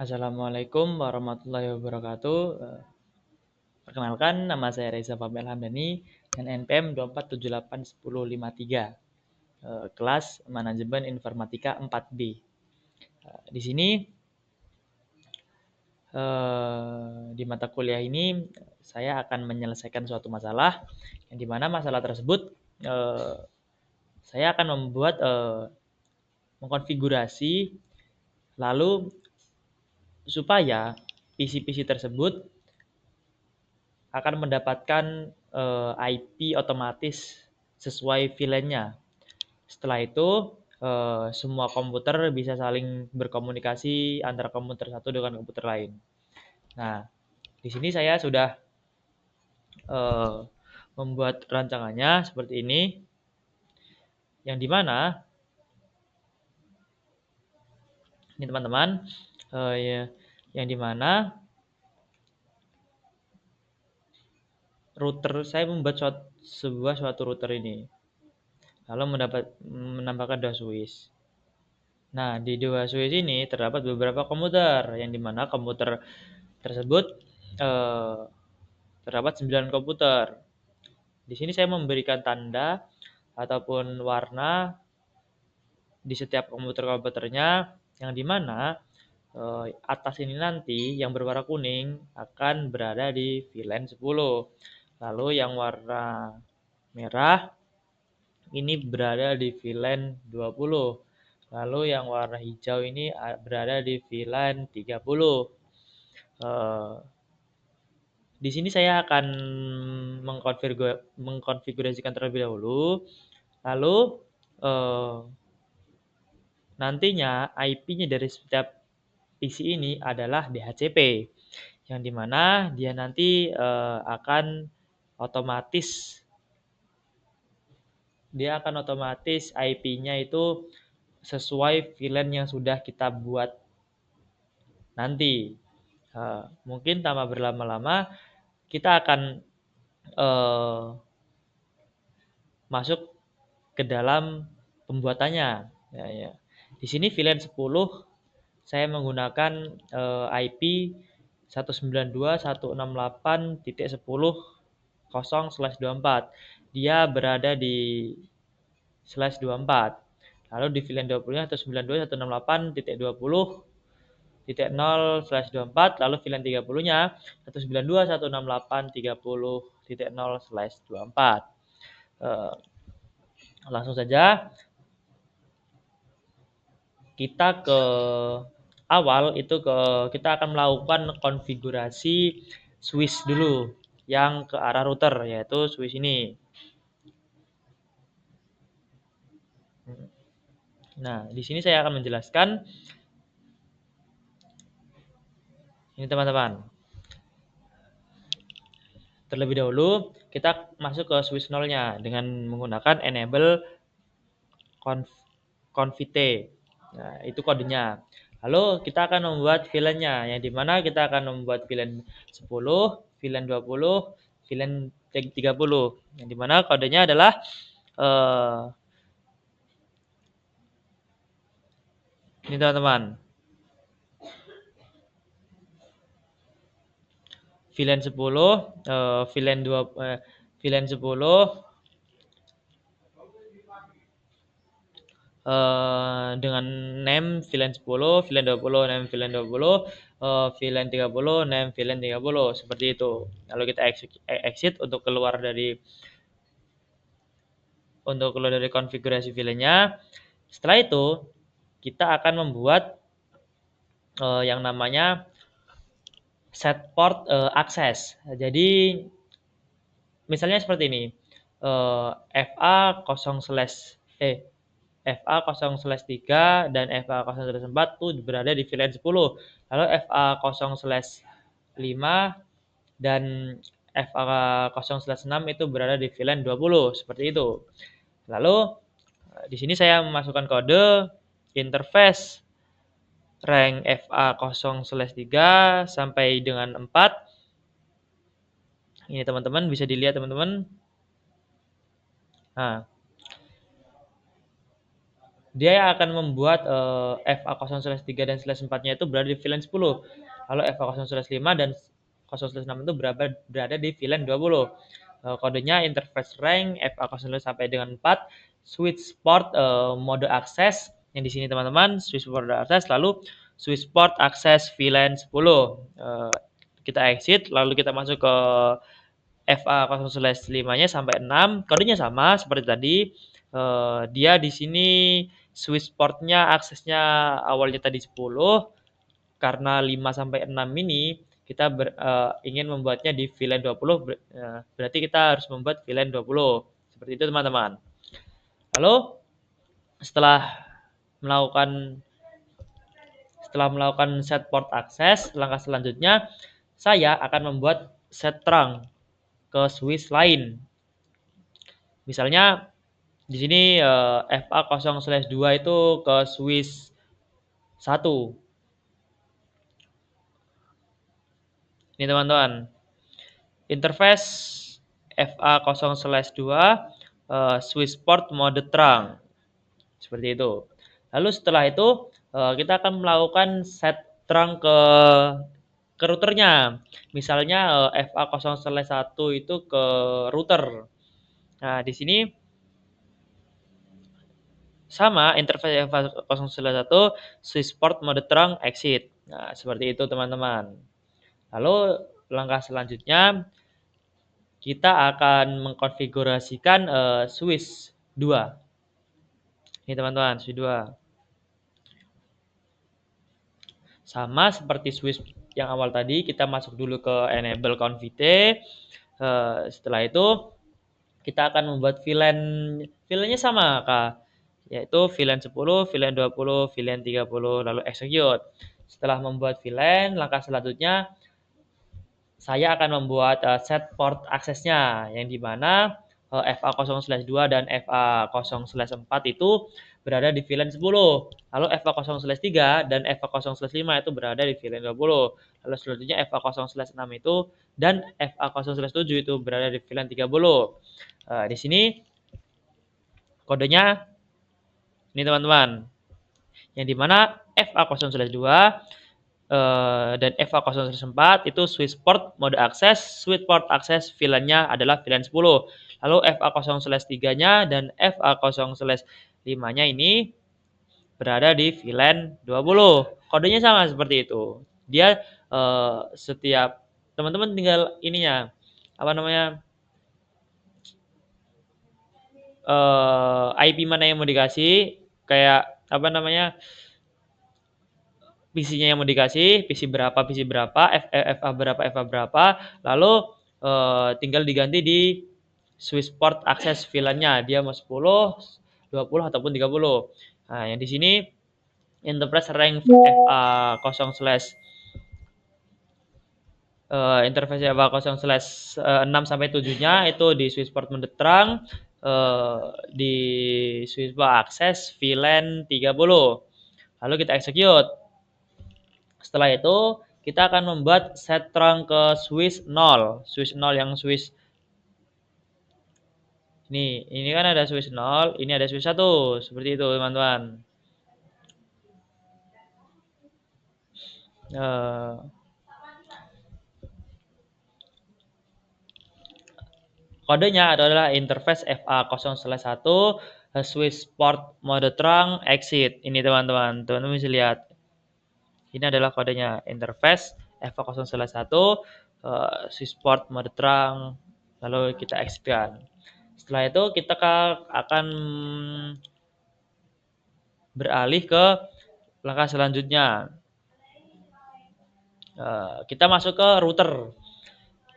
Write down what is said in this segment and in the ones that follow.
Assalamualaikum warahmatullahi wabarakatuh. Perkenalkan, nama saya Reza Fahmi Hamdani dan NPM 247810153, kelas Manajemen Informatika 4B. Di sini di mata kuliah ini saya akan menyelesaikan suatu masalah yang dimana masalah tersebut saya akan mengkonfigurasi lalu supaya PC-PC tersebut akan mendapatkan IP otomatis sesuai VLAN-nya. Setelah itu semua komputer bisa saling berkomunikasi antara komputer satu dengan komputer lain. Nah, di sini saya sudah membuat rancangannya seperti ini, yang dimana ini teman-teman, yang dimana router saya membuat suatu router ini, lalu menambahkan 2 switch. Nah, di 2 switch ini terdapat beberapa komputer, yang dimana komputer tersebut terdapat 9 komputer. Di sini saya memberikan tanda ataupun warna di setiap komputernya, yang dimana atas ini nanti yang berwarna kuning akan berada di VLAN 10. Lalu yang warna merah ini berada di VLAN 20. Lalu yang warna hijau ini berada di VLAN 30. Di sini saya akan mengkonfigurasikan terlebih dahulu. Lalu nantinya IP-nya dari setiap PC ini adalah DHCP, yang dimana dia nanti akan otomatis IP-nya itu sesuai VLAN yang sudah kita buat nanti. Mungkin tanpa berlama-lama kita akan masuk ke dalam pembuatannya. Ya. Di sini VLAN 10 saya menggunakan IP 192.168.10/24. Dia berada di /24. Lalu di VLAN 20-nya 192.168.20.0/24, lalu VLAN 30-nya 192.168.30.0/24. Langsung saja kita ke awal itu kita akan melakukan konfigurasi switch dulu yang ke arah router, yaitu switch ini. Nah, di sini saya akan menjelaskan ini teman-teman. Terlebih dahulu kita masuk ke switch 0-nya dengan menggunakan enable confite. Nah, itu kodenya. Lalu kita akan membuat VLAN-nya, yang dimana kita akan membuat VLAN 10, VLAN 20, VLAN 30, yang dimana kodenya adalah ini teman-teman. VLAN 10, VLAN 10 dengan name VLAN 10, VLAN 20, name VLAN 20, VLAN 30, name VLAN 30, seperti itu. Lalu kita exit untuk keluar dari konfigurasi VLAN-nya. Setelah itu kita akan membuat yang namanya set port access. Jadi misalnya seperti ini, FA0/3 dan FA0/4 itu berada di VLAN 10. Lalu FA0/5 dan FA0/6 itu berada di VLAN 20, seperti itu. Lalu di sini saya memasukkan kode interface rank FA0/3 sampai dengan 4. Ini teman-teman bisa dilihat teman-teman. Nah, dia akan membuat FA0/3 dan /4-nya itu berada di VLAN 10. Lalu FA0/5 dan 0/6 itu berada di VLAN 20. Kodenya interface rank FA0 sampai dengan 4, switch port mode akses yang di sini teman-teman, switch port mode akses, lalu switch port akses VLAN 10. Kita exit, lalu kita masuk ke FA0/5-nya sampai 6, kodenya sama seperti tadi. Dia di sini switch portnya aksesnya awalnya tadi 10, karena 5 sampai 6 ini kita ingin membuatnya di VLAN 20, berarti kita harus membuat VLAN 20. Seperti itu teman-teman. Lalu setelah melakukan set port akses, langkah selanjutnya saya akan membuat set trunk ke switch lain. Misalnya di sini FA0/2 itu ke switch 1. Ini teman-teman. Interface FA0/2 switch port mode trunk. Seperti itu. Lalu setelah itu kita akan melakukan set trunk ke routernya. Misalnya FA0/1 itu ke router. Nah, di sini sama interface FA0/1 switch port mode trunk exit. Nah, seperti itu teman-teman. Lalu langkah selanjutnya kita akan mengkonfigurasikan switch 2. Ini teman-teman, switch 2. Sama seperti switch yang awal tadi, kita masuk dulu ke enable config. Setelah itu kita akan membuat VLAN-nya sama Kak, yaitu VLAN 10, VLAN 20, VLAN 30, lalu execute. Setelah membuat VLAN, langkah selanjutnya saya akan membuat set port aksesnya, yang dimana FA0/2 dan FA0/4 itu berada di VLAN 10. Lalu FA0/3 dan FA0/5 itu berada di VLAN 20. Lalu selanjutnya FA0/6 itu dan FA0/7 itu berada di VLAN 30. Di sini kodenya ini teman-teman, yang dimana FA0/2 dan FA0/4 itu switch port mode akses, switch port akses VLAN-nya adalah VLAN 10. Lalu FA0/3-nya dan FA0/5-nya ini berada di VLAN 20. Kodenya sama seperti itu. Dia setiap teman-teman tinggal ininya IP mana yang mau dikasih, kayak PC-nya yang mau dikasih, PC berapa, FA berapa, lalu tinggal diganti di switch port akses VLAN-nya, dia mau 10, 20 ataupun 30. Nah, yang di sini interface rank FA0/ interface FA0/6 sampai 7-nya itu di switch port mode trunk, di switch port akses VLAN 30. Lalu kita execute. Setelah itu kita akan membuat set trunk ke switch 0. Switch 0 yang switch ini kan ada switch 0, ini ada switch 1. Seperti itu teman-teman. Kodenya adalah interface FA0/1 switch port mode trunk exit. Ini teman-teman. Teman-teman bisa lihat. Ini adalah kodenya, interface FA0/1 switch port mode trunk, lalu kita exit-kan. Setelah itu kita akan beralih ke langkah selanjutnya. Kita masuk ke router,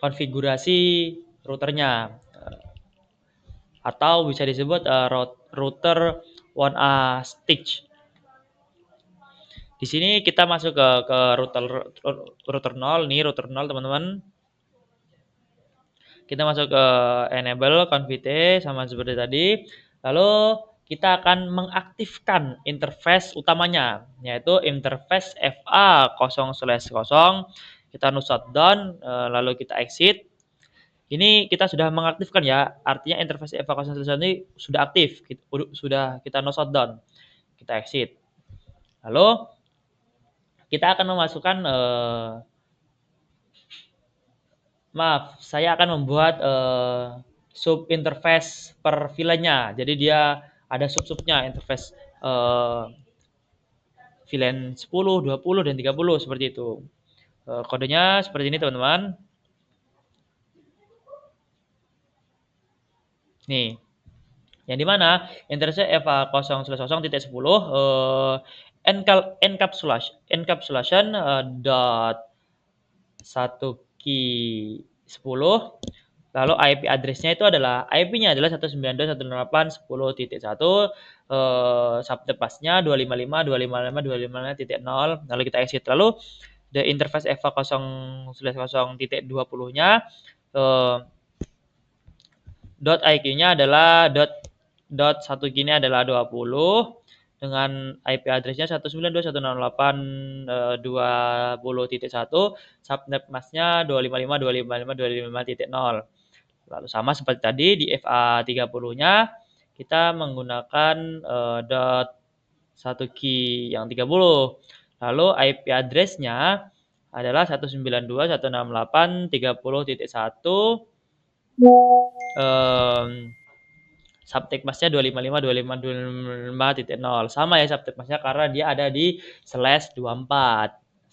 konfigurasi routernya, atau bisa disebut router 1A stitch. Di sini kita masuk ke router 0 nih, router 0 teman-teman. Kita masuk ke enable config sama seperti tadi. Lalu kita akan mengaktifkan interface utamanya, yaitu interface FA0/0. Kita no shutdown, lalu kita exit. Ini kita sudah mengaktifkan ya, artinya interface FA0/1 ini sudah aktif, sudah kita no shutdown. Kita exit. Lalu kita akan memasukkan saya akan membuat sub interface per VLAN-nya. Jadi dia ada sub-subnya, interface VLAN 10, 20, dan 30 seperti itu. Kodenya seperti ini teman-teman. Nih, yang dimana interface EVA 0/0.10 encapsulation dot 1 key 10. Lalu IP address-nya itu adalah IP-nya adalah 192.168.10.1, subnet busnya 255.255.255.0. Lalu kita exit. Lalu the interface EVA 0/0.20-nya dot IQ-nya adalah dot 1 key-nya adalah 20 dengan IP address-nya 192.168.20.1, subnet mask-nya 255.255.255.0. Lalu sama seperti tadi di FA30-nya kita menggunakan dot 1 key yang 30. Lalu IP address-nya adalah 192.168.30.1. Subtext mask-nya 255.255.255.0. Sama ya subtext mask-nya karena dia ada di /24.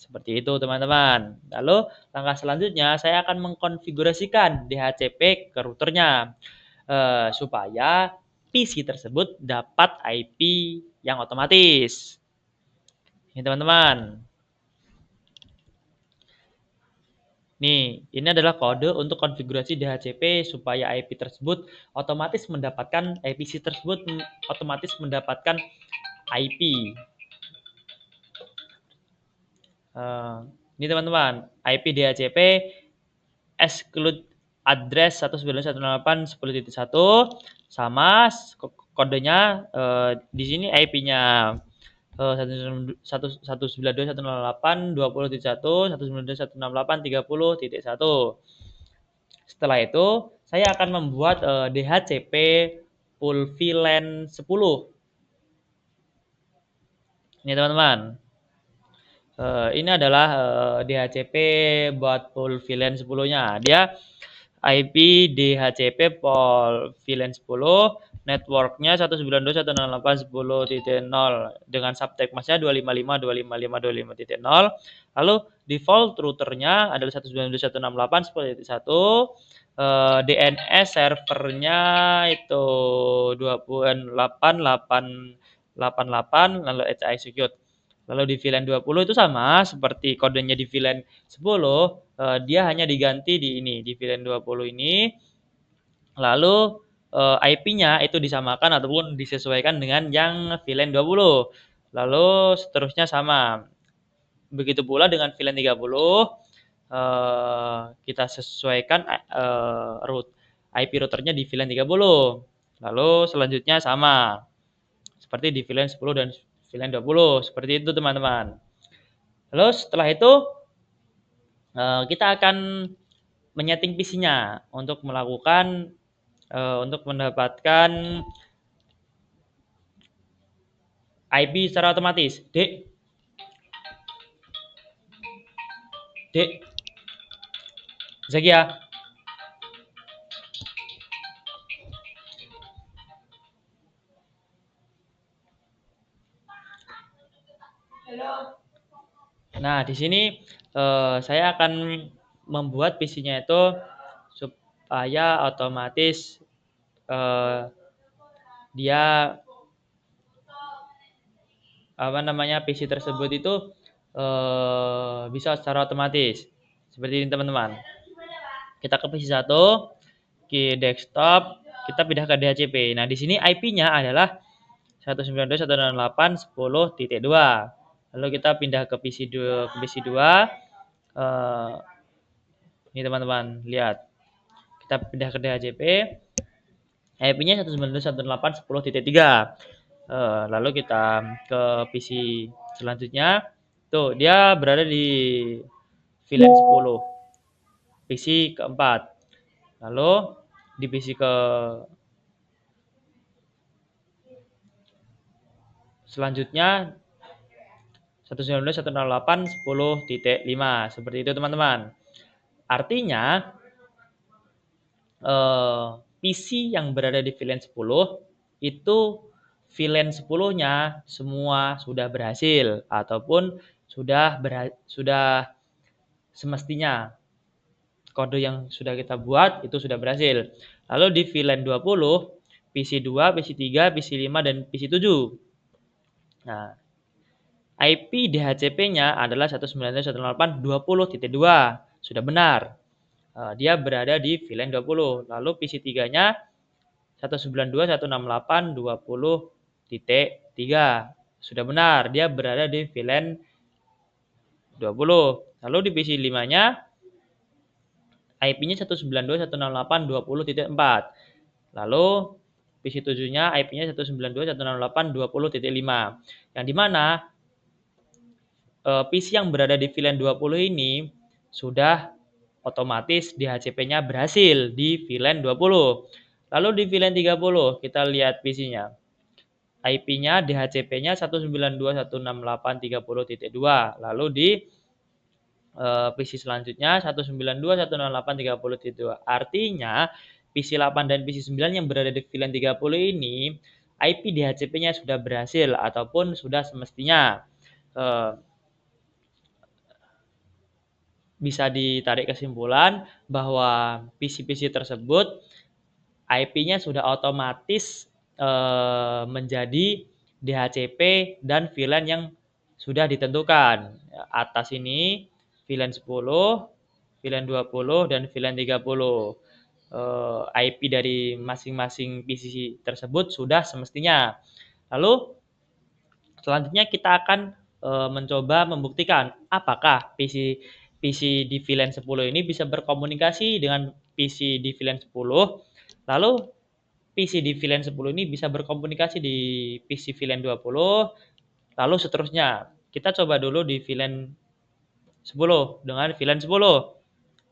Seperti itu teman-teman. Lalu langkah selanjutnya saya akan mengkonfigurasikan DHCP ke routernya supaya PC tersebut dapat IP yang otomatis. Ini teman-teman. Nih, ini adalah kode untuk konfigurasi DHCP supaya IP tersebut otomatis mendapatkan PC tersebut otomatis mendapatkan IP. Ini teman-teman, IP DHCP exclude address 192.168.10.1 sama kodenya di sini IP-nya 192.168.20.1, 192.168.30.1. Setelah itu saya akan membuat DHCP full VLAN 10. Ini teman-teman. Ini adalah DHCP buat full VLAN 10-nya. Dia IP DHCP full VLAN 10, networknya 192.168.10.0 dengan subtext mask-nya 255.255.255.0. Lalu default routernya adalah 192.168.10.1. DNS servernya itu 28.888, lalu HCI secure. Lalu di VLAN 20 itu sama seperti kodenya di VLAN 10, dia hanya diganti di ini, di VLAN 20 ini. Lalu IP-nya itu disamakan ataupun disesuaikan dengan yang VLAN 20. Lalu seterusnya sama. Begitu pula dengan VLAN 30, kita sesuaikan IP routernya di VLAN 30. Lalu selanjutnya sama seperti di VLAN 10 dan VLAN 20. Seperti itu teman-teman. Lalu setelah itu kita akan menyeting PC-nya untuk melakukan untuk mendapatkan IP secara otomatis. Dek, Zaki ya. Nah, di sini saya akan membuat PC-nya itu supaya otomatis dia PC tersebut itu bisa secara otomatis. Seperti ini teman-teman. Kita ke PC 1, ke desktop, kita pindah ke DHCP. Nah, di sini IP-nya adalah 192.168.10.2. Lalu kita pindah ke PC 2, ini teman-teman, lihat. Kita pindah ke DHCP. IP-nya 192.168.10.3. Lalu kita ke PC selanjutnya. Tuh, dia berada di VLAN 10. PC keempat. Lalu di PC ke Selanjutnya 192.168.10.5 seperti itu teman-teman. Artinya PC yang berada di VLAN 10 itu VLAN 10-nya semua sudah berhasil ataupun sudah semestinya kode yang sudah kita buat itu sudah berhasil. Lalu di VLAN 20 PC 2, PC 3, PC 5 dan PC 7. Nah, IP DHCP-nya adalah 192.168.20.2. Sudah benar. Dia berada di VLAN 20. Lalu PC 3-nya 192.168.20.3. Sudah benar, dia berada di VLAN 20. Lalu di PC 5-nya IP-nya 192.168.20.4. Lalu PC 7-nya IP-nya 192.168.20.5. Yang dimana PC yang berada di VLAN 20 ini sudah otomatis DHCP-nya berhasil di VLAN 20. Lalu di VLAN 30 kita lihat PC-nya. IP-nya DHCP-nya 192.168.30.2. Lalu di PC selanjutnya 192.168.30.2. Artinya PC 8 dan PC 9 yang berada di VLAN 30 ini IP DHCP-nya sudah berhasil ataupun sudah semestinya. Bisa ditarik kesimpulan bahwa PC-PC tersebut IP-nya sudah otomatis menjadi DHCP dan VLAN yang sudah ditentukan. Atas ini VLAN 10, VLAN 20 dan VLAN 30. IP dari masing-masing PC tersebut sudah semestinya. Lalu selanjutnya kita akan mencoba membuktikan apakah PC di VLAN 10 ini bisa berkomunikasi dengan PC di VLAN 10. Lalu PC di VLAN 10 ini bisa berkomunikasi di PC VLAN 20. Lalu seterusnya. Kita coba dulu di VLAN 10 dengan VLAN 10.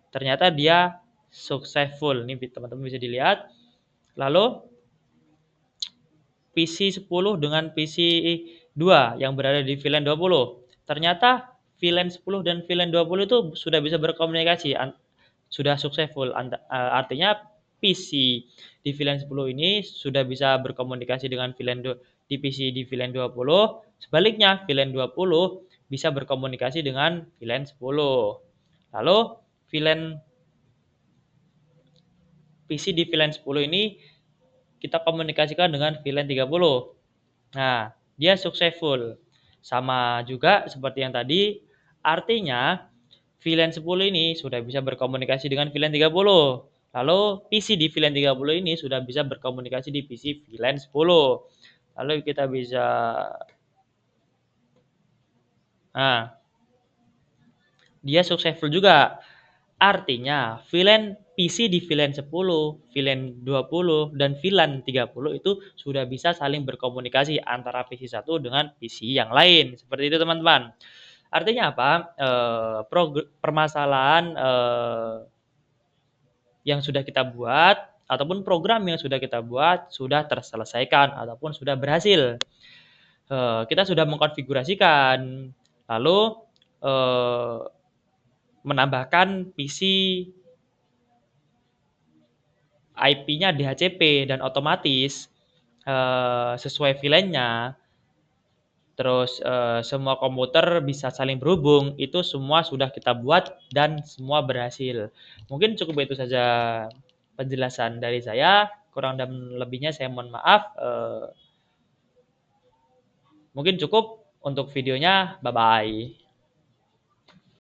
Ternyata dia successful. Ini teman-teman bisa dilihat. Lalu PC 10 dengan PC 2 yang berada di VLAN 20. Ternyata VLAN 10 dan VLAN 20 itu sudah bisa berkomunikasi, sudah successful. Artinya PC di VLAN 10 ini sudah bisa berkomunikasi dengan VLAN di PC di VLAN 20. Sebaliknya, VLAN 20 bisa berkomunikasi dengan VLAN 10. Lalu VLAN PC di VLAN 10 ini kita komunikasikan dengan VLAN 30. Nah, dia successful. Sama juga seperti yang tadi, artinya VLAN 10 ini sudah bisa berkomunikasi dengan VLAN 30. Lalu PC di VLAN 30 ini sudah bisa berkomunikasi di PC VLAN 10. Lalu kita bisa dia successful juga. Artinya VLAN PC di VLAN 10, VLAN 20, dan VLAN 30 itu sudah bisa saling berkomunikasi antara PC satu dengan PC yang lain. Seperti itu teman-teman. Artinya apa? Permasalahan yang sudah kita buat ataupun program yang sudah kita buat sudah terselesaikan ataupun sudah berhasil. Kita sudah mengkonfigurasikan, lalu menambahkan PC IP-nya DHCP dan otomatis sesuai VLAN-nya, terus semua komputer bisa saling berhubung, itu semua sudah kita buat dan semua berhasil. Mungkin cukup itu saja penjelasan dari saya, kurang dan lebihnya saya mohon maaf. Mungkin cukup untuk videonya, bye-bye.